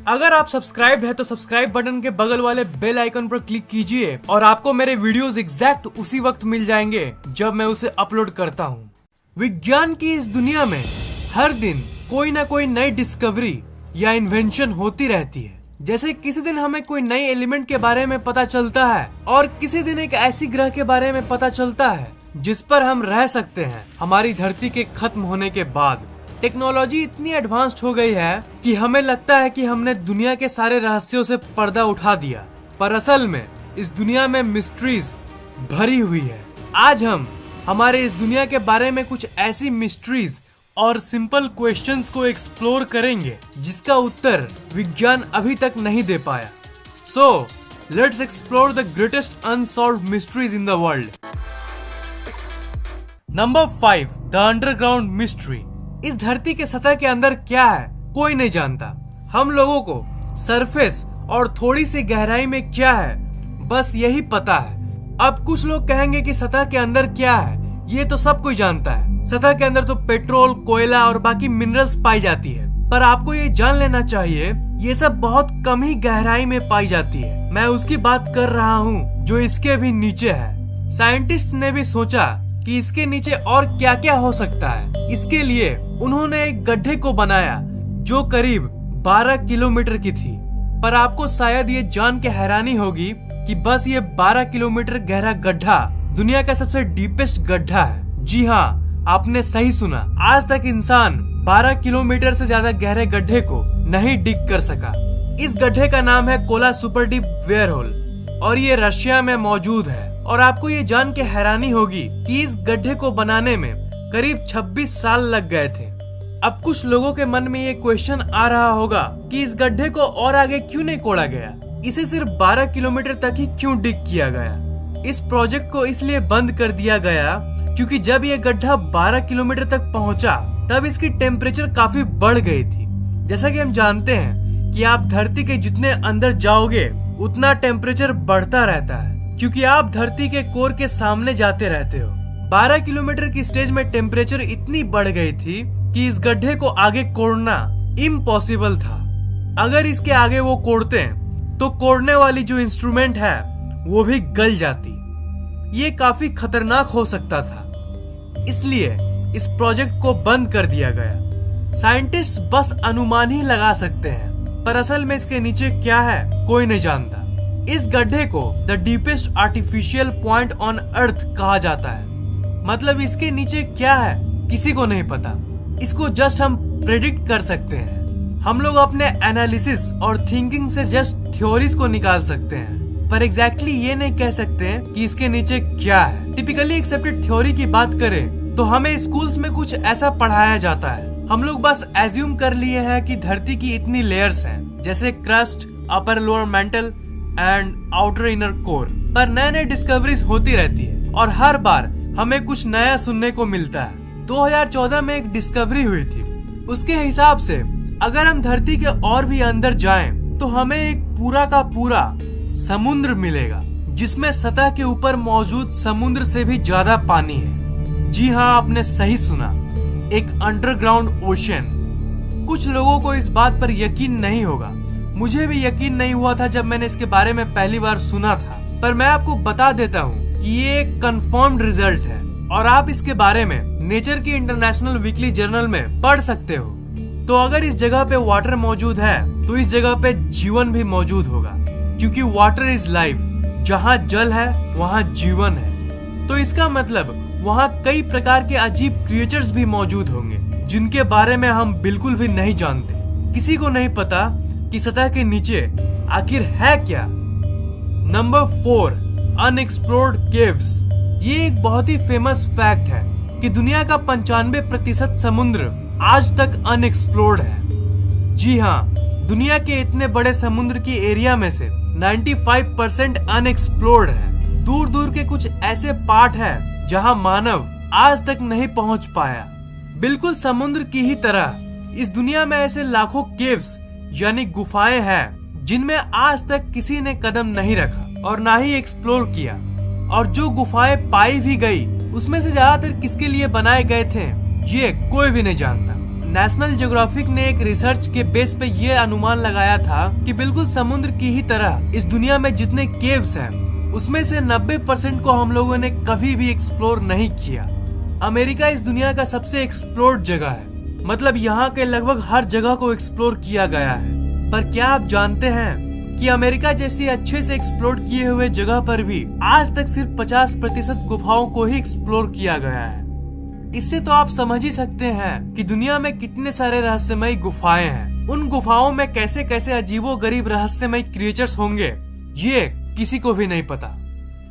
अगर आप सब्सक्राइब है तो सब्सक्राइब बटन के बगल वाले बेल आइकन पर क्लिक कीजिए और आपको मेरे वीडियोस एग्जैक्ट उसी वक्त मिल जाएंगे जब मैं उसे अपलोड करता हूँ। विज्ञान की इस दुनिया में हर दिन कोई ना कोई नई डिस्कवरी या इन्वेंशन होती रहती है। जैसे किसी दिन हमें कोई नई एलिमेंट के बारे में पता चलता है और किसी दिन एक ऐसी ग्रह के बारे में पता चलता है जिस पर हम रह सकते हैं हमारी धरती के खत्म होने के बाद। टेक्नोलॉजी इतनी एडवांस्ड हो गई है कि हमें लगता है कि हमने दुनिया के सारे रहस्यों से पर्दा उठा दिया, पर असल में इस दुनिया में मिस्ट्रीज भरी हुई है। आज हम हमारे इस दुनिया के बारे में कुछ ऐसी मिस्ट्रीज और सिंपल क्वेश्चंस को एक्सप्लोर करेंगे जिसका उत्तर विज्ञान अभी तक नहीं दे पाया। So let's explore the greatest unsolved mysteries in the world. Number 5, the underground mystery. इस धरती के सतह के अंदर क्या है कोई नहीं जानता। हम लोगों को सरफेस और थोड़ी सी गहराई में क्या है बस यही पता है। अब कुछ लोग कहेंगे कि सतह के अंदर क्या है ये तो सब कोई जानता है। सतह के अंदर तो पेट्रोल, कोयला और बाकी मिनरल्स पाई जाती है, पर आपको ये जान लेना चाहिए ये सब बहुत कम ही गहराई में पाई जाती है। मैं उसकी बात कर रहा हूँ जो इसके भी नीचे है। साइंटिस्ट ने भी सोचा कि इसके नीचे और क्या क्या हो सकता है। इसके लिए उन्होंने एक गड्ढे को बनाया जो करीब 12 किलोमीटर की थी। पर आपको शायद ये जान के हैरानी होगी कि बस ये 12 किलोमीटर गहरा गड्ढा दुनिया का सबसे डीपेस्ट गड्ढा है। जी हाँ, आपने सही सुना। आज तक इंसान 12 किलोमीटर से ज्यादा गहरे गड्ढे को नहीं डिग कर सका। इस गड्ढे का नाम है कोला सुपर डीप वेयरहोल और ये रशिया में मौजूद है। और आपको ये जान के हैरानी होगी कि इस गड्ढे को बनाने में करीब 26 साल लग गए थे। अब कुछ लोगों के मन में ये क्वेश्चन आ रहा होगा कि इस गड्ढे को और आगे क्यों नहीं कोड़ा गया, इसे सिर्फ 12 किलोमीटर तक ही क्यों डिग किया गया। इस प्रोजेक्ट को इसलिए बंद कर दिया गया क्योंकि जब ये गड्ढा 12 किलोमीटर तक पहुंचा तब इसकी टेम्परेचर काफी बढ़ गई थी। जैसा कि हम जानते हैं कि आप धरती के जितने अंदर जाओगे उतना टेम्परेचर बढ़ता रहता है क्योंकि आप धरती के कोर के सामने जाते रहते हो। 12 किलोमीटर की स्टेज में टेम्परेचर इतनी बढ़ गई थी कि इस गड्ढे को आगे कोड़ना इम्पॉसिबल था। अगर इसके आगे वो कोड़ते तो कोड़ने वाली जो इंस्ट्रूमेंट है वो भी गल जाती। ये काफी खतरनाक हो सकता था, इसलिए इस प्रोजेक्ट को बंद कर दिया गया। साइंटिस्ट बस अनुमान ही लगा सकते हैं, पर असल में इसके नीचे क्या है कोई नहीं जानता। इस गड्ढे को the deepest artificial point on earth कहा जाता है। मतलब इसके नीचे क्या है किसी को नहीं पता। इसको जस्ट हम प्रेडिक्ट कर सकते हैं। हम लोग अपने एनालिसिस और थिंकिंग से जस्ट थ्योरीज को निकाल सकते हैं, पर एग्जैक्टली ये नहीं कह सकते कि इसके नीचे क्या है। टिपिकली एक्सेप्टेड थ्योरी की बात करें तो हमें स्कूल्स में कुछ ऐसा पढ़ाया जाता है। हम लोग बस एज्यूम कर लिए हैं कि धरती की इतनी लेयर्स हैं, जैसे crust, upper lower mental and outer inner core. पर नए नए डिस्कवरीज होती रहती है और हर बार हमें कुछ नया सुनने को मिलता है। 2014 में एक डिस्कवरी हुई थी। उसके हिसाब से अगर हम धरती के और भी अंदर जाएं तो हमें एक पूरा का पूरा समुद्र मिलेगा जिसमें सतह के ऊपर मौजूद समुद्र से भी ज्यादा पानी है। जी हाँ, आपने सही सुना, एक अंडरग्राउंड ओशन। कुछ लोगों को इस बात पर यकीन नहीं होगा। मुझे भी यकीन नहीं हुआ था जब मैंने इसके बारे में पहली बार सुना था, पर मैं आपको बता देता हूँ कि ये एक कंफर्म्ड रिजल्ट है और आप इसके बारे में नेचर की इंटरनेशनल वीकली जर्नल में पढ़ सकते हो। तो अगर इस जगह पे वाटर मौजूद है तो इस जगह पे जीवन भी मौजूद होगा, क्योंकि वाटर इज लाइफ। जहाँ जल है वहाँ जीवन है। तो इसका मतलब वहाँ कई प्रकार के अजीब क्रिएचर्स भी मौजूद होंगे जिनके बारे में हम बिल्कुल भी नहीं जानते। किसी को नहीं पता कि सतह के नीचे आखिर है क्या। Number 4, unexplored caves. ये एक बहुत ही फेमस फैक्ट है कि दुनिया का 95% समुद्र आज तक अनएक्सप्लोर्ड है। जी हाँ, दुनिया के इतने बड़े समुद्र की एरिया में से 95% अनएक्सप्लोर्ड है। दूर दूर के कुछ ऐसे पार्ट हैं जहां मानव आज तक नहीं पहुंच पाया। बिल्कुल समुद्र की ही तरह इस दुनिया में ऐसे लाखों केव्स यानी गुफाएं हैं जिनमें आज तक किसी ने कदम नहीं रखा और ना ही एक्सप्लोर किया। और जो गुफाएं पाई भी गई उसमें से ज्यादातर किसके लिए बनाए गए थे ये कोई भी नहीं जानता। नेशनल ज्योग्राफिक ने एक रिसर्च के बेस पे ये अनुमान लगाया था कि बिल्कुल समुद्र की ही तरह इस दुनिया में जितने केव्स हैं उसमें से 90% को हम लोगों ने कभी भी एक्सप्लोर नहीं किया। अमेरिका इस दुनिया का सबसे एक्सप्लोर्ड जगह है, मतलब यहाँ के लगभग हर जगह को एक्सप्लोर किया गया है। पर क्या आप जानते हैं कि अमेरिका जैसी अच्छे से एक्सप्लोर किए हुए जगह पर भी आज तक सिर्फ 50% गुफाओं को ही एक्सप्लोर किया गया है। इससे तो आप समझ ही सकते हैं कि दुनिया में कितने सारे रहस्यमयी गुफाएं हैं। उन गुफाओं में कैसे कैसे अजीबो गरीब रहस्यमयी क्रिएचर्स होंगे ये किसी को भी नहीं पता।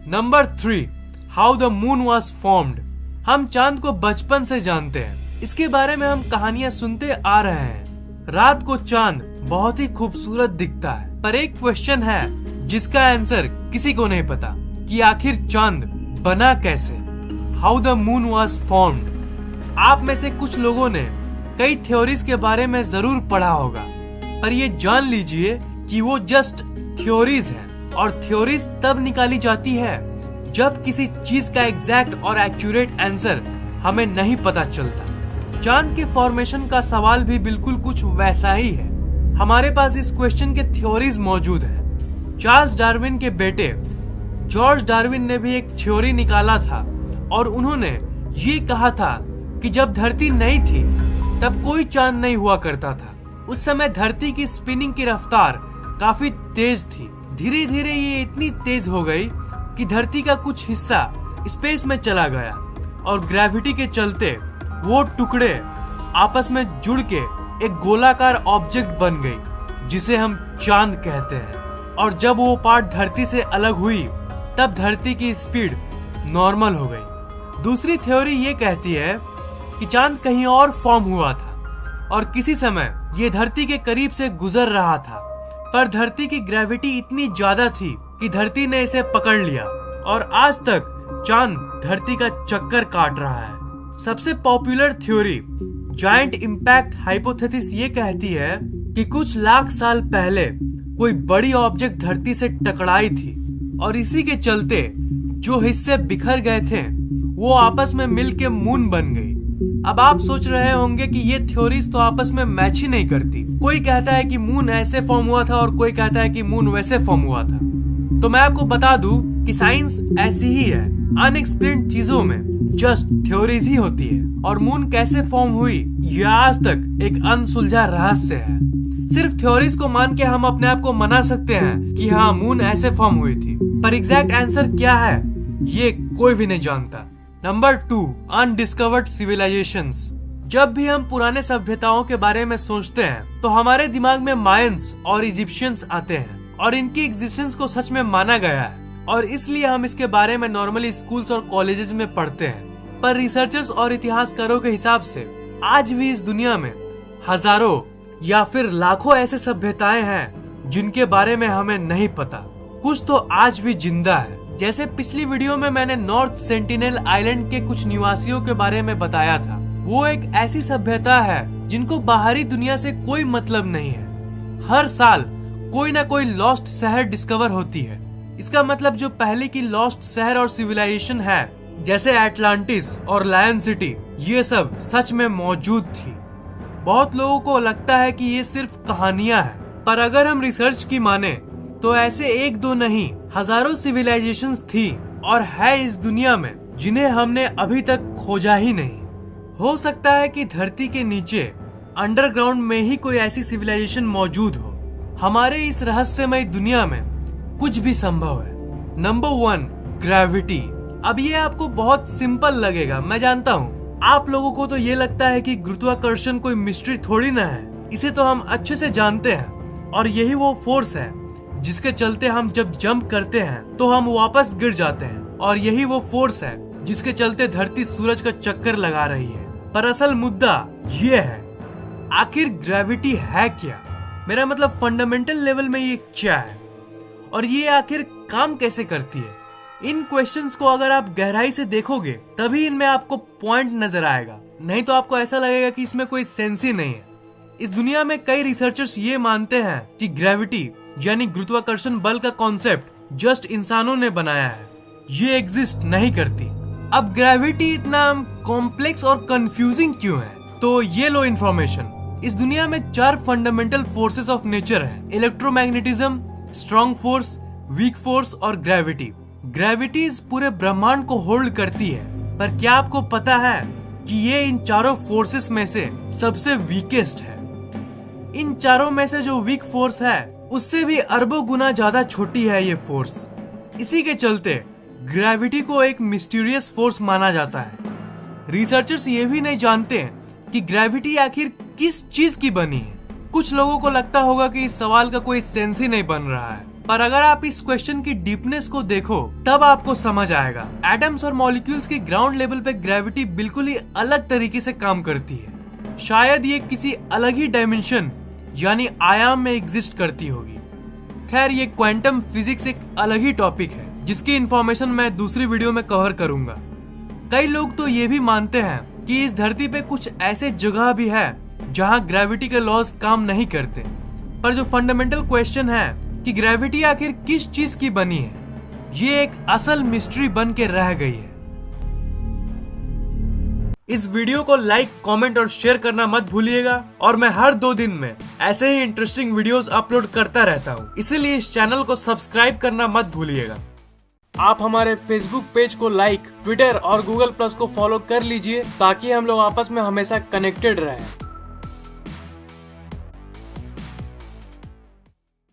Number 3, how the moon was formed. हम चांद को बचपन से जानते हैं, इसके बारे में हम कहानियां सुनते आ रहे हैं। रात को चांद बहुत ही खूबसूरत दिखता है, पर एक क्वेश्चन है जिसका आंसर किसी को नहीं पता कि आखिर चांद बना कैसे। How the moon was formed. आप में से कुछ लोगों ने कई थ्योरीज के बारे में जरूर पढ़ा होगा, पर ये जान लीजिए कि वो जस्ट थ्योरीज हैं, और थ्योरीज तब निकाली जाती है जब किसी चीज का एग्जैक्ट और एक्यूरेट आंसर हमें नहीं पता चलता। चांद के फॉर्मेशन का सवाल भी बिल्कुल कुछ वैसा ही है। हमारे पास इस क्वेश्चन के थ्योरीज मौजूद हैं। चार्ल्स डार्विन के बेटे जॉर्ज डार्विन ने भी एक थ्योरी निकाला था, और उन्होंने ये कहा था कि जब धरती नई थी तब कोई चांद नहीं हुआ करता था। उस समय धरती की स्पिनिंग की रफ्तार काफी तेज थी। धीरे धीरे ये इतनी तेज हो गई कि धरती का कुछ हिस्सा स्पेस में चला गया, और ग्रेविटी के चलते वो टुकड़े आपस में जुड़ के एक गोलाकार ऑब्जेक्ट बन गई जिसे हम चांद कहते हैं। और जब वो पार्ट धरती से अलग हुई तब धरती की स्पीड नॉर्मल हो गई। दूसरी थ्योरी ये कहती है कि चांद कहीं और फॉर्म हुआ था और किसी समय ये धरती के करीब से गुजर रहा था, पर धरती की ग्रेविटी इतनी ज्यादा थी कि धरती ने इसे पकड़ लिया, और आज तक चांद धरती का चक्कर काट रहा है। सबसे popular theory giant impact hypothesis ये कहती है कि कुछ लाख साल पहले कोई बड़ी ऑब्जेक्ट धरती से टकराई थी, और इसी के चलते जो हिस्से बिखर गए थे वो आपस में मिलके मून बन गई। अब आप सोच रहे होंगे कि ये थ्योरीज तो आपस में मैच ही नहीं करती। कोई कहता है कि मून ऐसे फॉर्म हुआ था और कोई कहता है कि मून वैसे फॉर्म हुआ था। तो मैं आपको बता दूं कि साइंस ऐसी ही है, अनएक्सप्लेन्ड चीजों में जस्ट थ्योरीज ही होती है, और मून कैसे फॉर्म हुई यह आज तक एक अनसुलझा रहस्य है। सिर्फ थ्योरीज को मान के हम अपने आप को मना सकते हैं कि हाँ मून ऐसे फॉर्म हुई थी, पर एग्जैक्ट आंसर क्या है ये कोई भी नहीं जानता। Number 2, undiscovered civilizations. जब भी हम पुराने सभ्यताओं के बारे में सोचते हैं तो हमारे दिमाग में मायंस और इजिप्शियंस आते हैं, और इनकी एग्जिस्टेंस को सच में माना गया है, और इसलिए हम इसके बारे में नॉर्मली स्कूल्स और कॉलेजेस में पढ़ते हैं। पर रिसर्चर्स और इतिहासकारों के हिसाब से आज भी इस दुनिया में हजारों या फिर लाखों ऐसे सभ्यताएं हैं जिनके बारे में हमें नहीं पता। कुछ तो आज भी जिंदा है। जैसे पिछली वीडियो में मैंने नॉर्थ सेंटिनेल आइलैंड के कुछ निवासियों के बारे में बताया था। वो एक ऐसी सभ्यता है जिनको बाहरी दुनिया से कोई मतलब नहीं है। हर साल कोई ना कोई लॉस्ट शहर डिस्कवर होती है। इसका मतलब जो पहले की लॉस्ट शहर और सिविलाइजेशन है जैसे एटलांटिस और लायन सिटी, ये सब सच में मौजूद थी। बहुत लोगों को लगता है कि ये सिर्फ कहानियां हैं, पर अगर हम रिसर्च की माने तो ऐसे एक दो नहीं हजारों सिविलाइजेशंस थी और है इस दुनिया में जिन्हें हमने अभी तक खोजा ही नहीं। हो सकता है कि धरती के नीचे अंडरग्राउंड में ही कोई ऐसी सिविलाइजेशन मौजूद हो। हमारे इस रहस्यमय दुनिया में कुछ भी संभव है। Number 1, gravity. अब ये आपको बहुत सिंपल लगेगा, मैं जानता हूँ। आप लोगों को तो ये लगता है कि गुरुत्वाकर्षण कोई मिस्ट्री थोड़ी ना है, इसे तो हम अच्छे से जानते हैं, और यही वो फोर्स है जिसके चलते हम जब जंप करते हैं तो हम वापस गिर जाते हैं, और यही वो फोर्स है जिसके चलते धरती सूरज का चक्कर लगा रही है। पर असल मुद्दा ये है, आखिर ग्रेविटी है क्या? मेरा मतलब फंडामेंटल लेवल में ये क्या है, और ये आखिर काम कैसे करती है? इन क्वेश्चंस को अगर आप गहराई से देखोगे तभी इनमें आपको पॉइंट नजर आएगा, नहीं तो आपको ऐसा लगेगा कि इसमें कोई सेंस ही नहीं है। इस दुनिया में कई रिसर्चर्स ये मानते हैं कि ग्रेविटी यानी गुरुत्वाकर्षण बल का कॉन्सेप्ट जस्ट इंसानों ने बनाया है, ये एग्जिस्ट नहीं करती। अब ग्रेविटी इतना कॉम्प्लेक्स और कंफ्यूजिंग क्यों है? तो ये लो इन्फॉर्मेशन। इस दुनिया में 4 फंडामेंटल फोर्सेस ऑफ नेचर हैं: electromagnetism, strong force, weak force और ग्रेविटी। ग्रेविटी इस पूरे ब्रह्मांड को होल्ड करती है, पर क्या आपको पता है कि ये इन चारों फोर्सेस में से सबसे वीकेस्ट है? इन चारों में से जो वीक फोर्स है उससे भी अरबों गुना ज्यादा छोटी है ये फोर्स। इसी के चलते ग्रेविटी को एक मिस्टीरियस फोर्स माना जाता है। रिसर्चर्स ये भी नहीं जानते कि ग्रेविटी आखिर किस चीज की बनी है। कुछ लोगों को लगता होगा कि इस सवाल का कोई सेंस ही नहीं बन रहा है, पर अगर आप इस क्वेश्चन की डीपनेस को देखो तब आपको समझ आएगा। एटम्स और मॉलिक्यूल्स की ग्राउंड लेवल पे ग्रेविटी बिल्कुल ही अलग तरीके से काम करती है। शायद ये किसी अलग ही डायमेंशन यानी आयाम में एग्जिस्ट करती होगी। खैर, ये क्वांटम फिजिक्स एक अलग ही टॉपिक है जिसकी इंफॉर्मेशन मैं दूसरी वीडियो में कवर करूंगा। कई लोग तो ये भी मानते हैं कि इस धरती पे कुछ ऐसे जगह भी है जहां ग्रेविटी के लॉज काम नहीं करते। पर जो फंडामेंटल क्वेश्चन है कि ग्रेविटी आखिर किस चीज की बनी है, ये एक असल मिस्ट्री बन के रह गई है। इस वीडियो को लाइक, कमेंट और शेयर करना मत भूलिएगा। और मैं हर 2 दिन में ऐसे ही इंटरेस्टिंग वीडियोस अपलोड करता रहता हूँ, इसीलिए इस चैनल को सब्सक्राइब करना मत भूलिएगा। आप हमारे फेसबुक पेज को लाइक, ट्विटर और गूगल प्लस को फॉलो कर लीजिए ताकि हम लोग आपस में हमेशा कनेक्टेड रहें।